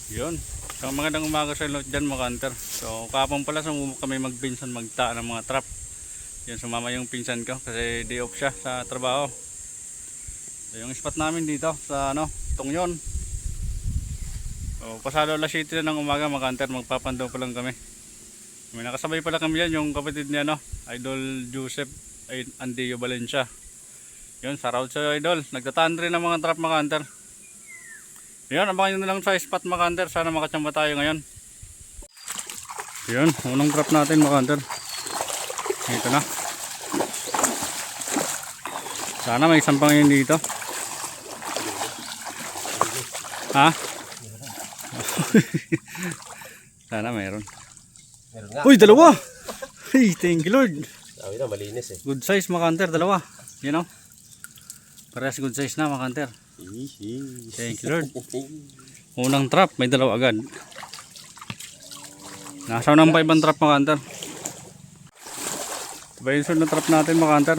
Yun. So magandang umaga sa inyo dyan mga hunter. So kapon pala sumubok kami magpinsan magta ng mga trap. Yun, sumama yung pinsan ko kasi day off siya sa trabaho. So yung spot namin dito sa Tongyon. So pasado alas 7 na ng umaga mga hunter, magpapandaw pa lang kami. May nakasabay pala kami yan, yung kapatid niya Idol Joseph Andio Valencia. Yun, shoutout sa Idol. Nagtataan rin ng mga trap mga hunter. Yun, abangan nyo na lang sa spot mga hunter. Sana makachamba tayo ngayon. Yun, unang trap natin mga hunter. Ito na. Sana may isang pangin dito. Ha? Sana mayroon. Meron nga. Uy, dalawa! Hey, thank you Lord. Sabi na, malinis eh. Good size mga hunter, dalawa. You know? Parehas good size na mga hunter. Thank you Lord. Unang trap, may dalawa agad. Nasa unang pa ibang trap mga hunter. Iba yung sunod na trap natin mga hunter.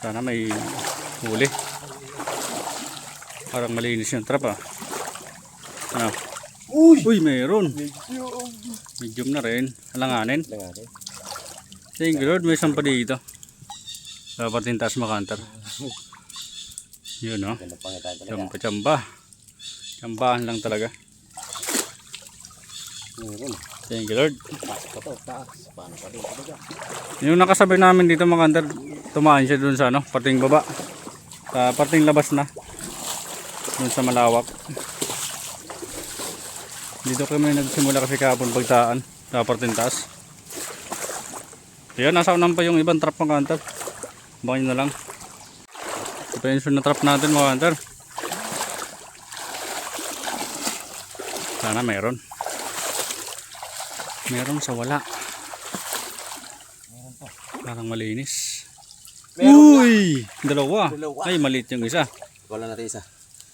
Sana may huli. Parang malinis yung trap ah. Ano? Uy, mayroon. Medium na rin. Alanganin. Thank you Lord, may isang pa dito. Dapat yung taas mga hunter. Yun o. Chamba. Chambahan lang talaga. Thank you Lord. Yung nakasabay namin dito mga hunter, tumaan siya dun sa parting baba. Sa parting labas na. Dun sa malawak. Dito kami nagsimula kasi kahapon pagtaan. Sa parting taas. Ayan, nasa unan pa yung ibang trap mga hunter. Baka na lang. Ito yung sunod na trap natin mga hunter. Sana meron. Meron sa wala. Parang malinis. Uy! Dalawa. Ay, maliit yung isa. Wala natin isa.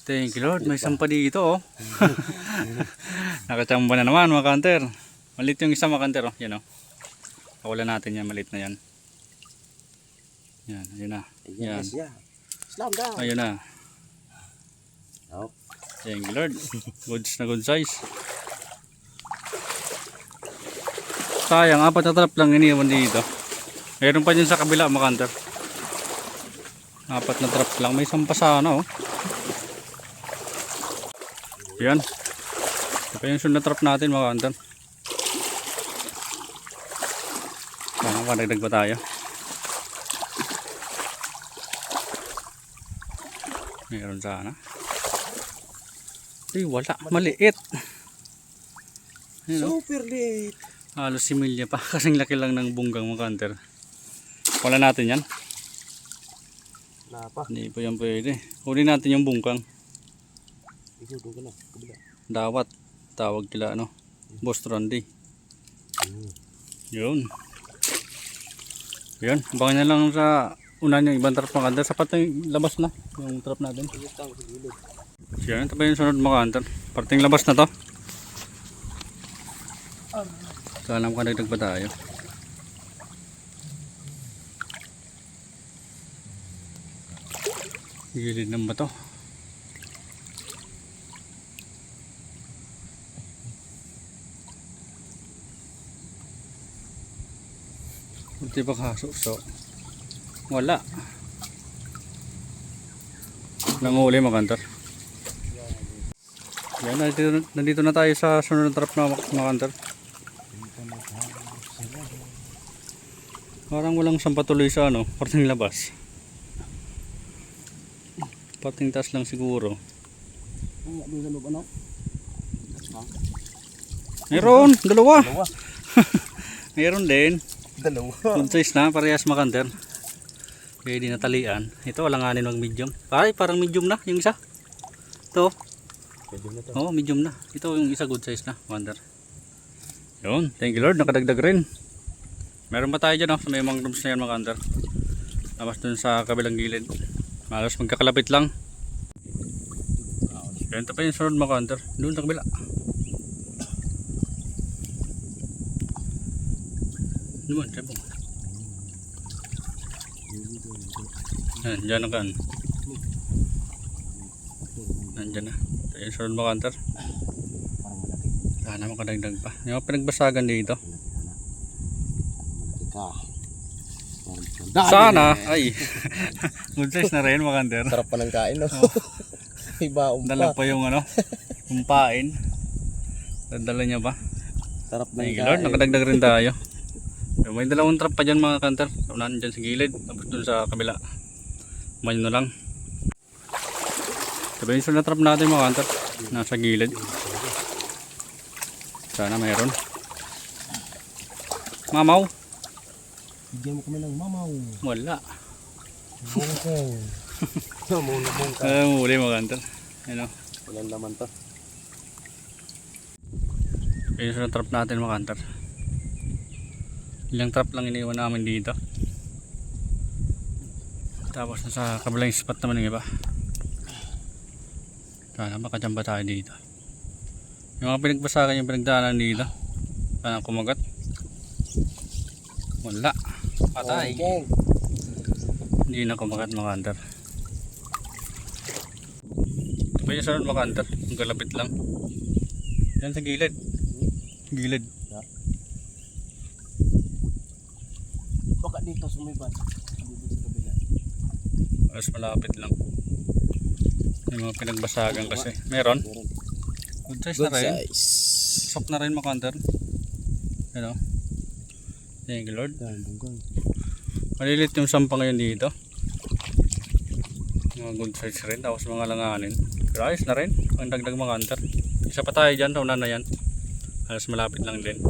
Thank you Lord. May isang pa dito oh. Nakachamba na naman mga hunter. Maliit yung isa mga hunter oh. Yan oh. Pawala natin yan. Maliit na yan. Yan, ayun na. Yan. Slam down. Ayun na. Thank you Lord. Goods na good size. Sayang, 4 na trap lang iniwan dito. Mayroon pa dyan sa kabila mga hunter. 4 na trap lang. May isang pa sana oh. Yan. Ito yung sunod na trap natin mga hunter. Panagdag pa tayo. Meron sana. Ay, wala. Maliit. Super liit. Halos similya pa. Kasing laki lang ng bunggang mga hunter. Wala natin yan. Hindi po yan pwede. Huli natin yung bungkang. Dawat. Tawag kila Boss Randy. Yun. Yun. Abangan na lang sa unan yung ibang trap mga hunter. Sapat na yung labas na yung trap natin. Yan. Ito ba yung sunod mga hunter? Parting labas na to. Kalam ka nagdag pa tayo. Gilid ng bato. Buti pa kaso. So wala. Nanguli mga hunter. Yan, nandito na tayo sa sunod na trap na mga hunter. Parang walang sampatuloy sa parting labas. Parting taas lang siguro. Meron, dalawa. Meron din. Good size na, parehas mga hunter. Pwede na talian. Ito, alanganin ng medium. Ay, parang medium na yung isa. Ito. Medium na to. Oo, medium na. Ito yung isa good size na, hunter. Yun, thank you Lord, nakadagdag rin. Meron pa tayo dyan sa may mangroves na yan mga hunter. Tapos dun sa kabilang gilid. Malos magkakalapit lang. Ganito pa yung sunod mga hunter. Doon sa kabila. Naman, siya po. Yan, dyan ang kan. Nandyan na. Ito yung sunod mga hunter. Parang malaki. Sana makadagdag pa. Yung mga pinagbasagan dito. Malaki ka. Sana! Ay! Good size na rin mga hunter. Sarap pa ng kain, no? Iba, Dala pa yung ano, umpain. Dala niya ba? Sarap ng Thank you kain. Lord, nakadagdag rin tayo. So, may dalawang trap pa dyan mga hunter. Unahan dyan sa gilid, tapos dun sa kabila. Kumain na lang. Diba yung sunod na trap natin mga hunter? Nasa gilid. Sana mayroon. Mamaw? Bigyan mo kami ng mamaw. Wala. Bungkong. Muna ka. Muli mga hunter. Ano? Walang laman to. Yung sunod trap natin mga hunter. Ilang trap lang iniwan namin dito. Tapos nasa kabilang spot naman yung iba. Sana makachamba tayo dito. Yung mga pinagbasagan yung pinagdaanan dito. Sana kumagat. Wala. Patay. Okay. Hindi na kumagat mga hunter. Ito pa yung sunod mga hunter. Ang galapit lang. Yan sa gilid. Gilid. Baka dito sumibat. Dito sa kabila. Mas malapit lang. Yung mga pinagbasagan kasi. Meron. Good size na rin. Sok na rin mga hunter. Ano? Thank you Lord. Malilit yung sampa ngayon dito. Mga good size rin. Tapos mga langanin. Pero ayos na rin. Ang dagdag mga hunter. Isa pa tayo dyan. Tauna na yan. Halos malapit lang din.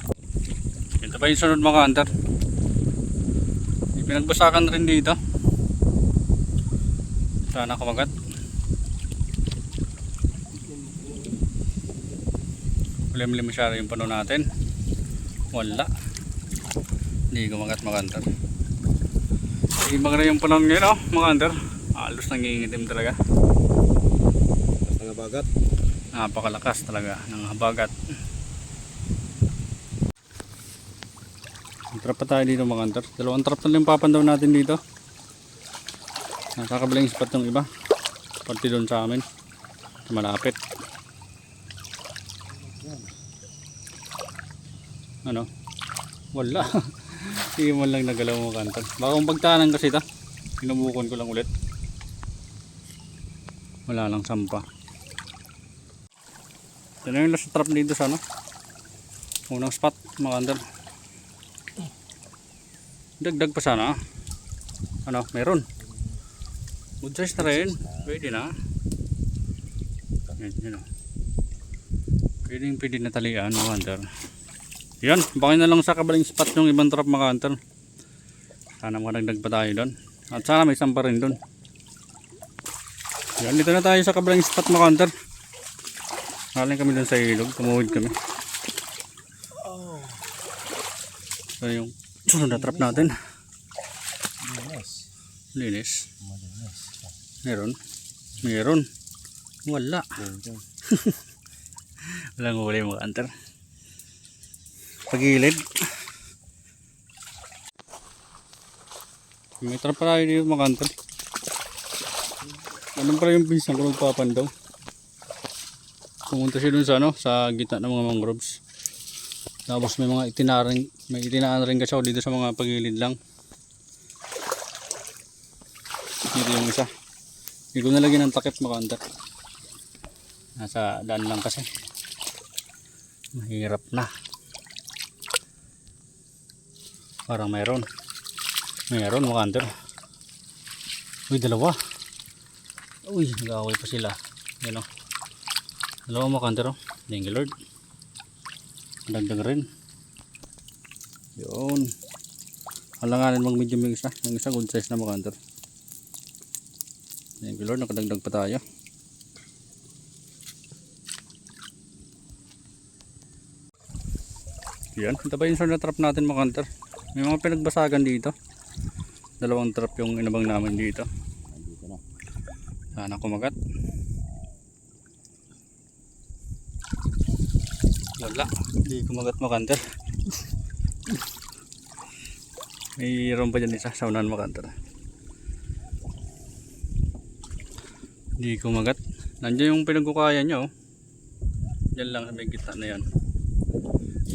Ito pa yung sunod mga hunter. May pinagbasakan rin dito. Sana kumagat. Ulim-lim masyado yung pano natin. Wala. Hindi kumagat mga hunter. Ibang na yung panahon ngayon mga hunter. Halos nangingitim talaga. Ang habagat. Napakalakas talaga ng habagat. Trap pa tayo dito mga hunter. Dalawang trap na lang papandaw natin dito. Nakakabilang spot yung iba. Pati doon sa amin. Malapit. Ano? Wala. Hindi mo lang nagalaw mga hunter. Baka kung pagtanan kasi ito. Pinubukon ko lang ulit. Wala lang sampa. Ito na yung last trap dito sa ano. Unang spot mga hunter. Dagdag pa sana. Ano, meron. Good size na rin. Pwede na. Yan, pwede na talian mga hunter. Yan, baka na lang sa kabaling spot yung ibang trap mga hunter. Sana makadagdag pa tayo doon. At sana may sampa rin doon. Yan, dito na tayo sa kabaling spot mga hunter. Haling kami doon sa ilog. Tumuhid kami. So yung sunod na trap natin. Linis. Meron. Meron. Wala. Walang huli mga hunter. Pagilid. May trap pa tayo dito mga hunter. Anong pala yung pinsan ko nagpapandaw? Pumunta siya dun sa ano, sa gitna ng mga mangroves. Tapos may mga itinaan rin kasi ako dito sa mga pagilid lang. Dito yung isa. Hindi ko nalagyan ng takip mga hunter. Nasa daan lang kasi. Mahirap na. Parang mayroon. Mayroon mga hunter. Uy, dalawa. Uy, nag-away pa sila. Yan o. Dalawa mga hunter o. Thank you Lord. Dagdag rin. Yun. Alanganin mag medium yung isa. Yung isa good size na mga hunter. Thank you Lord. Nakadagdag pa tayo. Yan. Ito ba yung sunod na trap natin mga hunter? May mga pinagbasagan dito. Dalawang trap yung inabang namin dito. Sana kumagat. Wala. Hindi kumagat mga hunter. Mayroon pa dyan isa sa unahan mga hunter. Hindi kumagat. Nandiyan yung pinagkukaya niya oh. Diyan lang sa may gitna na yan.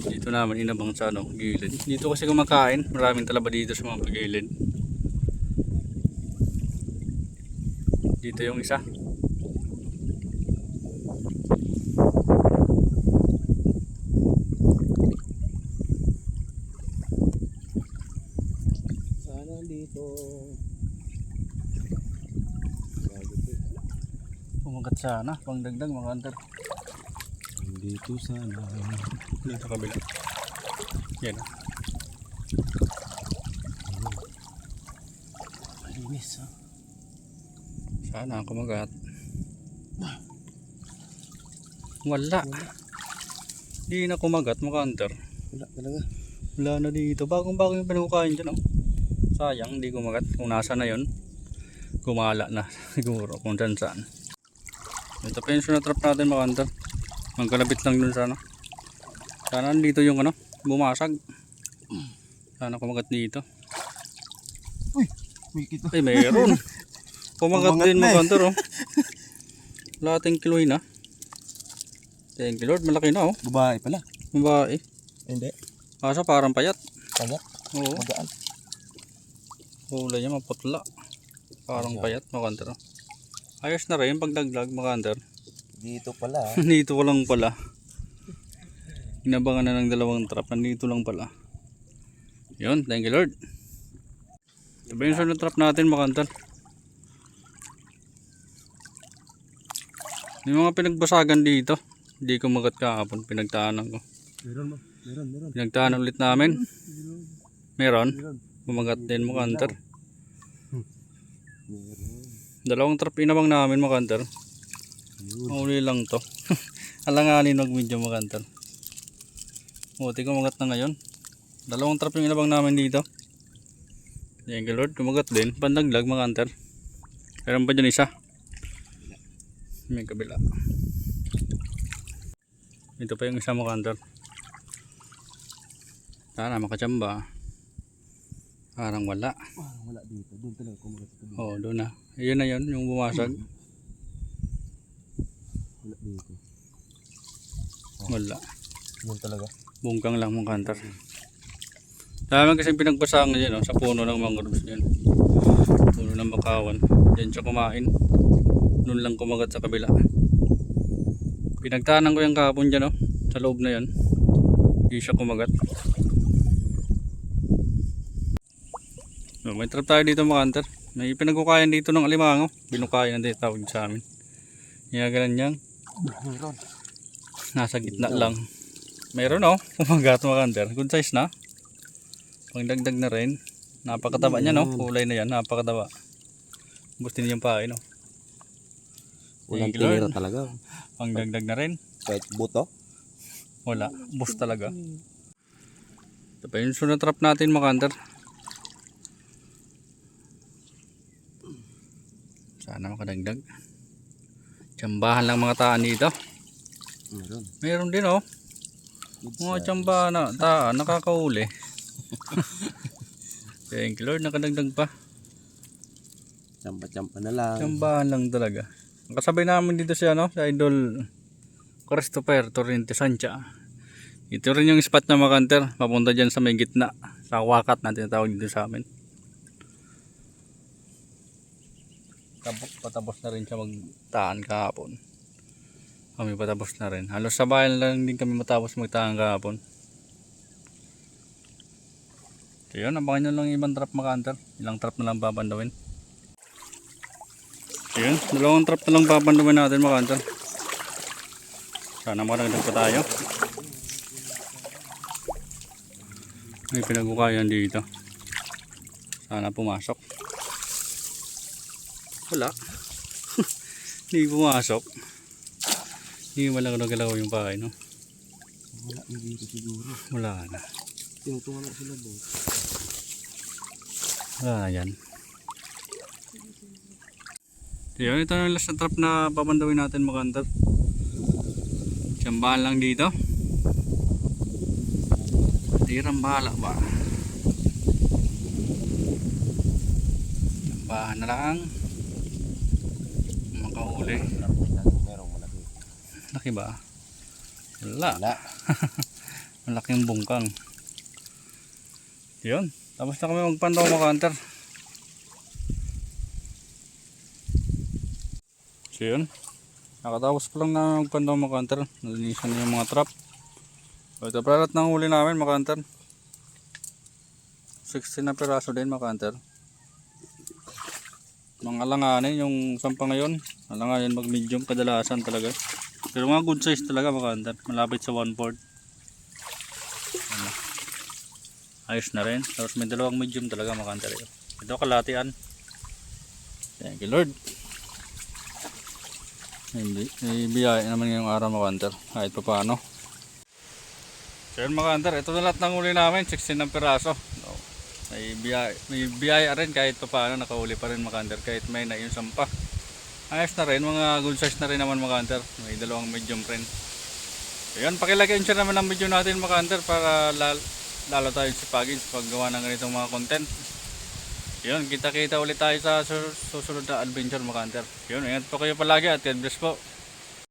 Dito naman inabang sa ano, gilid. Dito kasi kumakain. Maraming talaba dito sa mga gilid. Dito yung isa. Sana dito. Pumagat sana. Pangdagdag mga hunter. Dito sana. Dito kabila. Yan. Malinis ha. Sana kumagat. Wala. Di na kumagat mga hunter. Wala talaga. Wala na dito. Bagong yung pinagkukain dyan oh. Sayang di kumagat. Kung nasa na yon, gumala na siguro kung saan. Ito pa yung sunatrap natin mga hunter. Magkalabit lang dun sana. Sana dito yung ano, bumasag. Sana kumagat dito. Uy, may kita. Ay mayroon. Kumagat Kumagat din na mga eh. hunter oh. Lating kiloy na. Thank you Lord, malaki na oh. Babae pala. Babae. Hindi. Kaso parang payat. Kaya. Oo. Magaan. Kulay niya maputla. Parang Ayos. payat mga hunter oh. Ayos na rin pagdaglag mga hunter. Dito pala. Dito lang pala. Inabangan na ng dalawang trap. Nandito lang pala. Yun, thank you Lord. Ito ba yung sunod trap natin mga hunter? May mga pinagbasagan dito. Hindi ko magat kahapon. Pinagtaanan ko. Meron mo. Meron. Pinagtaanan ulit namin. Meron. Meron. Kumagat din mga hunter. Meron. Dalawang trap inabang namin mga hunter. Uli lang to. Alanganin mag-video mga hunter. Buti kumagat na ngayon. Dalawang trap yung inabang namin dito. Thank you Lord. Kumagat din. Pandaglag mga hunter. Meron pa dyan isa. May kabila. Ito pa yung isa mga hunter. Sana makachamba. Parang wala. Wala dito. Doon talaga kumagat ito. Oo, doon na. Ayun na yun, yung bumasag. Wala dito. Wala. Doon talaga. Bungkang lang mga hunter. Dami kasi pinagbasahan dyan, sa puno ng mangroves dyan. Puno ng bakawan. Diyan siya kumain. Doon lang kumagat sa kabila. Pinagtanan ko yung kahapon dyan, sa loob na yan. Hindi siya kumagat. So, may trap tayo dito mga hunter. May pinagkukayan dito ng alimango. Binukayan na tawag sa amin. Ginagalan niyang. Meron. Nasa gitna lang. Meron kumagat mga hunter. Good size na. Pangdagdag na rin. Napakataba niya kulay na yan. Napakataba. Gusto niya yung pain Walang Thank you, Lord. tinira talaga. Pangdagdag na rin. Kahit buto. Wala. Bus talaga. Ito pa yung sunod trap natin mga hunter. Sana makadagdag. Tsambahan lang mga taan dito. Meron. Meron din mga tsambahan na taan. Nakakauli. Thank you Lord. Nakadagdag pa. Champa-champa na lang. Tsambahan lang talaga. Kasabay namin dito si sa Idol Christopher Torrente Sancha. Ito rin yung spot na mga hunter. Papunta dyan sa may gitna. Sa wakat na tinatawag dito sa amin. Patapos na rin siya magtaan kahapon. Kami patapos na rin. Halos sa bayan lang din kami matapos magtaan kahapon. So yun, abangan nyo lang ibang trap mga hunter. Ilang trap na lang babandawin. So yun, dalawang trap na lang babandawin natin mga hunter. Sana makadagdag pa tayo. May pinagkukayan dito. Sana pumasok. Wala. Hindi pumasok. Hindi malang nagalaw yung pahay Wala na dito siguro. Wala na. Tinutungan na sila doon. Wala na yan. So yun, ito na yung last na trap na papandawin natin mga hunter. Tsambahan lang dito. Tirang bahala ba? Tsambahan na lang. Nakahuli. Merong malaki. Laki ba? Wala. Wala. Malaking bungkang. Yun. Tapos na kami magpandaw mga hunter. So yun. Nakatapos pa lang na magpandaw mga hunter. Nalinisan na yung mga trap. So ito pala lahat ng huli namin mga hunter. 16 na piraso din mga hunter. Mga alanganin yung sampa ngayon. Alanganin mag medium kadalasan talaga. Pero mga good size talaga mga hunter. Malapit sa 1/4. Ano. Ayos na rin. Tapos may dalawang medium talaga mga hunter. Ito kalatian. Thank you Lord. May biyaya naman ngayong araw mga hunter. Kahit pa paano. So yun mga hunter. Ito na lahat ng huli namin. 16 ng piraso. May biyaya rin kahit pa paano. Nakahuli pa rin mga hunter. Kahit may na yung sampa. Ayos na rin. Mga good size na rin naman mga hunter. May dalawang medium rin. So yun. Pakilagay and share naman ang video natin mga hunter. Para lalo tayo sipagin sa paggawa ng ganitong mga content. Yun, kita-kita ulit tayo sa susunod na adventure mga hunter. Yun, ingat po kayo palagi at God bless po.